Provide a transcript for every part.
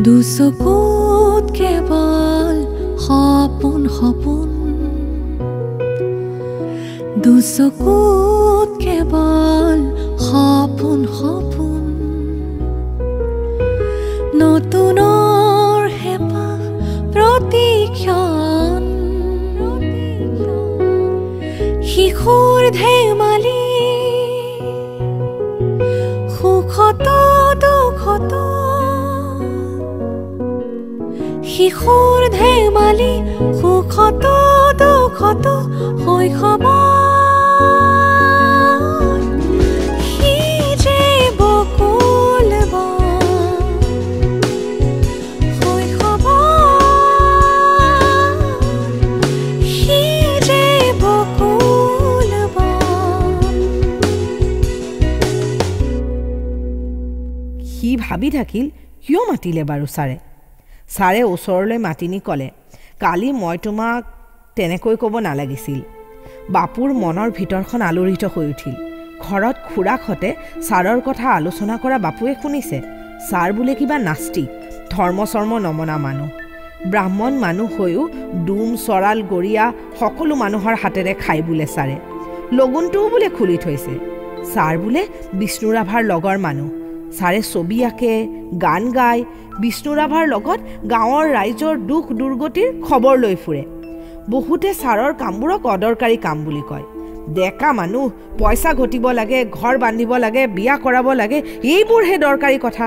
দুচকুত কেৱল সপোন সপোন, দুচকুত কেৱল সপোন সপোন, নতুনৰ হেঁপাহ প্ৰতিক্ষণ, শিশুৰ ধেমালি সুখত দুখত, শিশুৰ ধেমালি সুখত দুখত শৈশৱ সি যে বকুল শৈশৱ সি যে বকুল। সি ভাবি থাকিল কিয় মাতিলে বাৰু ছাৰে। ছাৰে ওচৰলৈ মাতি নি ক'লে, কালি মই তোমাক তেনেকৈ ক'ব নালাগিছিল। বাপুৰ মনৰ ভিতৰখন আলোড়িত হৈ উঠিল। ঘৰত খুৰাকহঁতে ছাৰৰ কথা আলোচনা কৰা বাপুৱে শুনিছে। ছাৰ বোলে কিবা নাস্তিক, ধৰ্ম চৰ্ম নমনা মানুহ। ব্ৰাহ্মণ মানুহ হৈও ডুম চৰাল গৰিয়া সকলো মানুহৰ হাতেৰে খাই বোলে ছাৰে। লগুণটোও বোলে খুলি থৈছে। ছাৰ বোলে বিষ্ণু ৰাভাৰ লগৰ মানুহ। ছাৰে ছবি আঁকে, গান গায়, বিষ্ণু ৰাভাৰ লগত গাঁৱৰ ৰাইজৰ দুখ দুৰ্গতিৰ খবৰ লৈ ফুৰে। বহুতে ছাৰৰ কামবোৰক অদৰকাৰী কাম বুলি কয়। ডেকা মানুহ, পইচা ঘটিব লাগে, ঘৰ বান্ধিব লাগে, বিয়া কৰাব লাগে, এইবোৰহে দৰকাৰী কথা।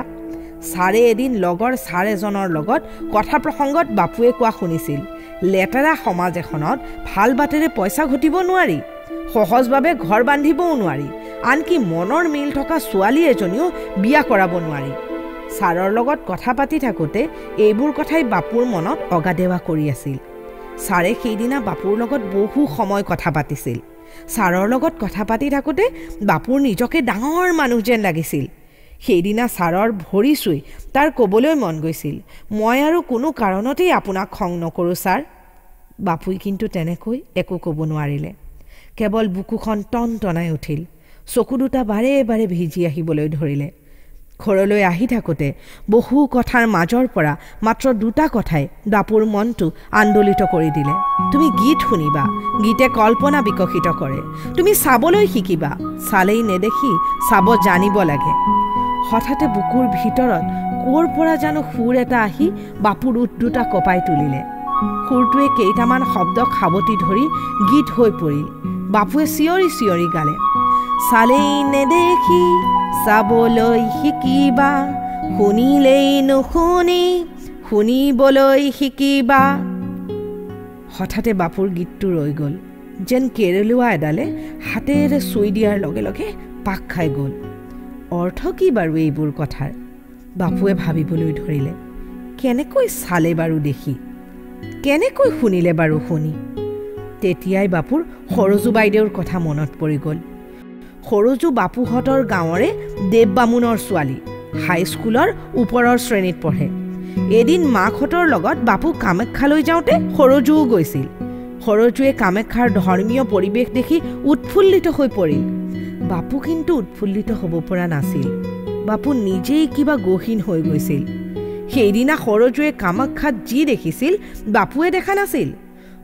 ছাৰে এদিন লগৰ ছাৰ এজনৰ লগত কথা প্ৰসংগত বাপুৱে কোৱা শুনিছিল, লেতেৰা সমাজ এখনত ভাল বাটেৰে পইচা ঘটিব নোৱাৰি, সহজভাৱে ঘৰ বান্ধিবও নোৱাৰি, আনকি মনৰ মিল থকা ছোৱালী এজনীও বিয়া কৰাব নোৱাৰি। ছাৰৰ লগত কথা পাতি থাকোঁতে এইবোৰ কথাই বাপুৰ মনত অগাদেৱা কৰি আছিল। ছাৰে সেইদিনা বাপুৰ লগত বহু সময় কথা পাতিছিল। ছাৰৰ লগত কথা পাতি থাকোঁতে বাপুৰ নিজকে ডাঙৰ মানুহ যেন লাগিছিল। সেইদিনা ছাৰৰ ভৰি চুই তাৰ ক'বলৈ মন গৈছিল, মই আৰু কোনো কাৰণতেই আপোনাক খং নকৰোঁ ছাৰ। বাপুই কিন্তু তেনেকৈ একো ক'ব নোৱাৰিলে। কেৱল বুকুখন টনটনাই উঠিল। চকু দুটা বাৰে বাৰে ভিজি আহিবলৈ ধৰিলে। ঘৰলৈ আহি থাকোঁতে বহু কথাৰ মাজৰ পৰা মাত্ৰ দুটা কথাই বাপুৰ মনটো আন্দোলিত কৰি দিলে। তুমি গীত শুনিবা, গীতে কল্পনা বিকশিত কৰে। তুমি চাবলৈ শিকিবা, চালেই নেদেখি চাব জানিব লাগে। হঠাতে বুকুৰ ভিতৰত ক'ৰ পৰা জানো সুৰ এটা আহি বাপুৰ ওঠ দুটা কঁপাই তুলিলে। সুৰটোৱে কেইটামান শব্দক সাৱটি ধৰি গীত হৈ পৰিল। বাপুৱে চিঞৰি চিঞৰি গালে, চালেই নেদেখি চাবলৈ শিকিবা, শুনিলেই নুশুনি শুনিবলৈ শিকিবা। হঠাতে বাপুৰ গীতটো ৰৈ গ'ল, যেন কেৰেলোৱা এডালে হাতেৰে চুই দিয়াৰ লগে লগে পাক খাই গ'ল। অৰ্থ কি বাৰু এইবোৰ কথাৰ? বাপুৱে ভাবিবলৈ ধৰিলে, কেনেকৈ চালে বাৰু দেখি, কেনেকৈ শুনিলে বাৰু শুনি। তেতিয়াই বাপুৰ সৰজু বাইদেউৰ কথা মনত পৰি গ'ল। সৰজু বাপুহঁতৰ গাঁৱৰে দেৱ বামুণৰ ছোৱালী, হাইস্কুলৰ ওপৰৰ শ্ৰেণীত পঢ়ে। এদিন মাকহঁতৰ লগত বাপু কামাখ্যালৈ যাওঁতে সৰজুও গৈছিল। সৰজুৱে কামাখ্যাৰ ধৰ্মীয় পৰিৱেশ দেখি উৎফুল্লিত হৈ পৰিল। বাপু কিন্তু উৎফুল্লিত হ'ব পৰা নাছিল। বাপু নিজেই কিবা গহীন হৈ গৈছিল। সেইদিনা সৰজুৱে কামাখ্যাত যি দেখিছিল বাপুৱে দেখা নাছিল।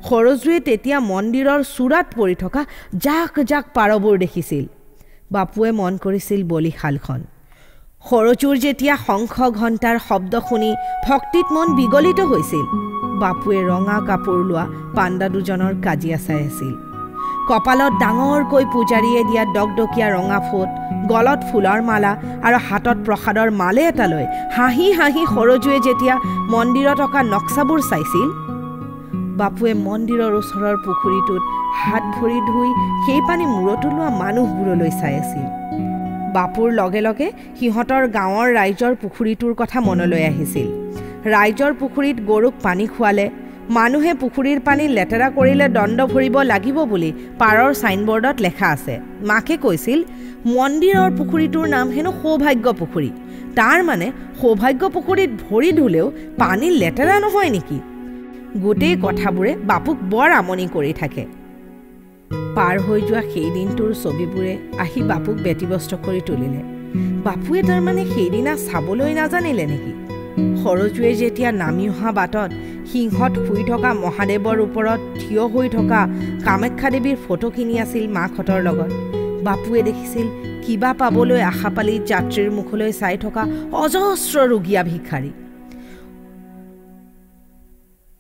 সৰজুৱে তেতিয়া মন্দিৰৰ চূড়াত পৰি থকা জাক জাক পাৰবোৰ দেখিছিল। বাপুৱে মন কৰিছিল বলিশালখন। সৰজুৰ যেতিয়া শংখ ঘণ্টাৰ শব্দ শুনি ভক্তিত মন বিগলিত হৈছিল। বাপুৱে ৰঙা কাপোৰ লোৱা পাণ্ডা দুজনৰ কাজিয়া চাই আছিল। কপালত ডাঙৰকৈ পূজাৰীয়ে দিয়া দকদকীয়া ৰঙা ফোট, গলত ফুলৰ মালা আৰু হাতত প্ৰসাদৰ মালে এটা লৈ হাঁহি হাঁহি সৰজুৱে যেতিয়া মন্দিৰত অঁকা নক্সাবোৰ চাইছিল, বাপুৱে মন্দিৰৰ ওচৰৰ পুখুৰীটোত হাত ভৰি ধুই সেই পানী মূৰতো লোৱা মানুহবোৰলৈ চাই আছিল। বাপুৰ লগে লগে সিহঁতৰ গাঁৱৰ ৰাইজৰ পুখুৰীটোৰ কথা মনলৈ আহিছিল। ৰাইজৰ পুখুৰীত গৰুক পানী খুৱালে, মানুহে পুখুৰীৰ পানী লেতেৰা কৰিলে দণ্ড ভৰিব লাগিব বুলি পাৰৰ ছাইনবোৰ্ডত লেখা আছে। মাকে কৈছিল, মন্দিৰৰ পুখুৰীটোৰ নাম হেনো সৌভাগ্য পুখুৰী। তাৰ মানে সৌভাগ্য পুখুৰীত ভৰি ধুলেও পানী লেতেৰা নহয় নেকি? গোটেই কথাবোৰে বাপুক বৰ আমনি কৰি থাকে। পাৰ হৈ যোৱা সেই দিনটোৰ ছবিবোৰে আহি বাপুক ব্যতিব্যস্ত কৰি তুলিলে। বাপুৱে তাৰমানে সেইদিনা চাবলৈ নাজানিলে নেকি? সৰজুৱে যেতিয়া নামি অহা বাটত সিংহত শুই থকা মহাদেৱৰ ওপৰত থিয় হৈ থকা কামাখ্যা দেৱীৰ ফটো কিনি আছিল মাকহঁতৰ লগত বাপুৱে দেখিছিল কিবা পাবলৈ আশা পালি যাত্ৰীৰ মুখলৈ চাই থকা অজস্ৰ ৰোগীয়া ভিক্ষাৰী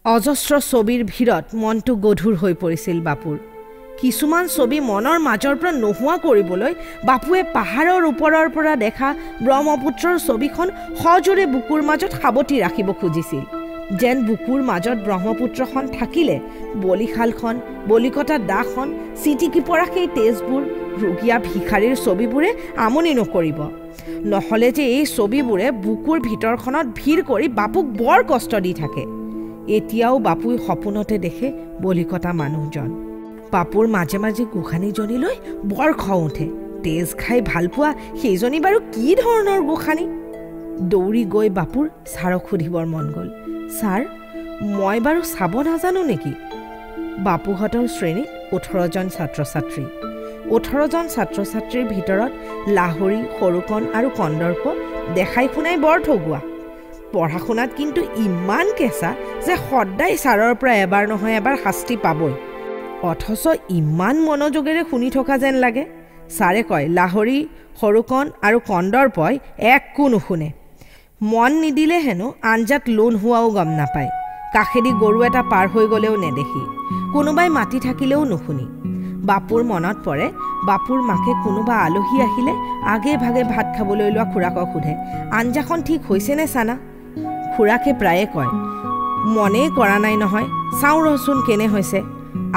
অজস্ৰ ছবিৰ ভিৰত মনটো গধুৰ হৈ পৰিছিল বাপুৰ কিছুমান ছবি মনৰ মাজৰ পৰা নোহোৱা কৰিবলৈ বাপুৱে পাহাৰৰ ওপৰৰ পৰা দেখা ব্ৰহ্মপুত্ৰৰ ছবিখন সজোৰে বুকুৰ মাজত সাৱটি ৰাখিব খুজিছিল যেন বুকুৰ মাজত ব্ৰহ্মপুত্ৰখন থাকিলে বলিশালখন বলিকটা দাখন চিটিকি পৰা সেই তেজবোৰ ৰোগীয়া ভিখাৰীৰ ছবিবোৰে আমনি নকৰিব নহ'লে যে এই ছবিবোৰে বুকুৰ ভিতৰখনত ভিৰ কৰি বাপুক বৰ কষ্ট দি থাকে এতিয়াও বাপুই সপোনতে দেখে বলিকটা মানুহজন বাপুৰ মাজে মাজে গোসানীজনীলৈ বৰ খং উঠে তেজ খাই ভাল পোৱা সেইজনী বাৰু কি ধৰণৰ গোসানী দৌৰি গৈ বাপুৰ ছাৰক সুধিবৰ মন গ'ল ছাৰ মই বাৰু চাব নাজানো নেকি বাপুহঁতৰ শ্ৰেণীত 18জন ছাত্ৰ ছাত্ৰী 18জন ছাত্ৰ ছাত্ৰীৰ ভিতৰত লাহৰী সৰুকণ আৰু কন্দৰ্প দেখাই শুনাই বৰ ঠগুৱা পঢ়া শুনাত কিন্তু ইমান কেঁচা যে সদায় ছাৰৰ পৰা এবাৰ নহয় এবাৰ শাস্তি পাবই অথচ ইমান মনোযোগেৰে শুনি থকা যেন লাগে ছাৰে কয় লাহৰী সৰুকণ আৰু কন্দৰ্পই একো নুশুনে মন নিদিলে হেনো আঞ্জাত লোন হোৱাও গম নাপায় কাষেদি গৰু এটা পাৰ হৈ গ'লেও নেদেখি কোনোবাই মাতি থাকিলেও নুশুনি বাপুৰ মনত পৰে বাপুৰ মাকে কোনোবা আলহী আহিলে আগে ভাগে ভাত খাবলৈ লোৱা খুৰাকক সোধে আঞ্জাখন ঠিক হৈছে নে চানা খুৰাকে প্ৰায়ে কয় মনেই কৰা নাই নহয় চাওঁ ৰচোন কেনে হৈছে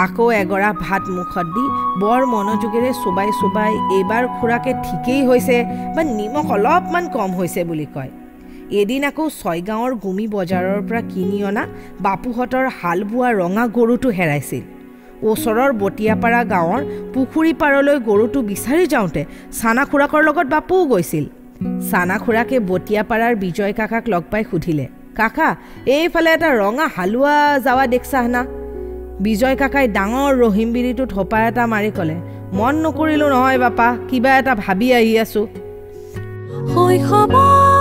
আকৌ এগৰা ভাত মুখত দি বৰ মনোযোগেৰে চুবাই চুবাই এইবাৰ খুৰাকে ঠিকেই হৈছে বা নিমখ অলপমান কম হৈছে বুলি কয় এদিন আকৌ ছয়গাঁৱৰ গুমি বজাৰৰ পৰা কিনি অনা বাপুহঁতৰ হাল বোৱা ৰঙা গৰুটো হেৰাইছিল ওচৰৰ বটিয়াপাৰা গাঁৱৰ পুখুৰী পাৰলৈ গৰুটো বিচাৰি যাওঁতে চানা খুৰাকৰ লগত বাপুও গৈছিল চানা খুৰাকে বটিয়াপাৰাৰ বিজয় কাকাক লগ পাই সুধিলে কাকা এইফালে এটা ৰঙা হালোৱা যাৱা দেখছা না বিজয় কাকাই ডাঙৰ ৰহিম বিৰিটো থোপা এটা মাৰি ক'লে মন নকৰিলো নহয় বাপা কিবা এটা ভাবি আহি আছো শৈশৱৰ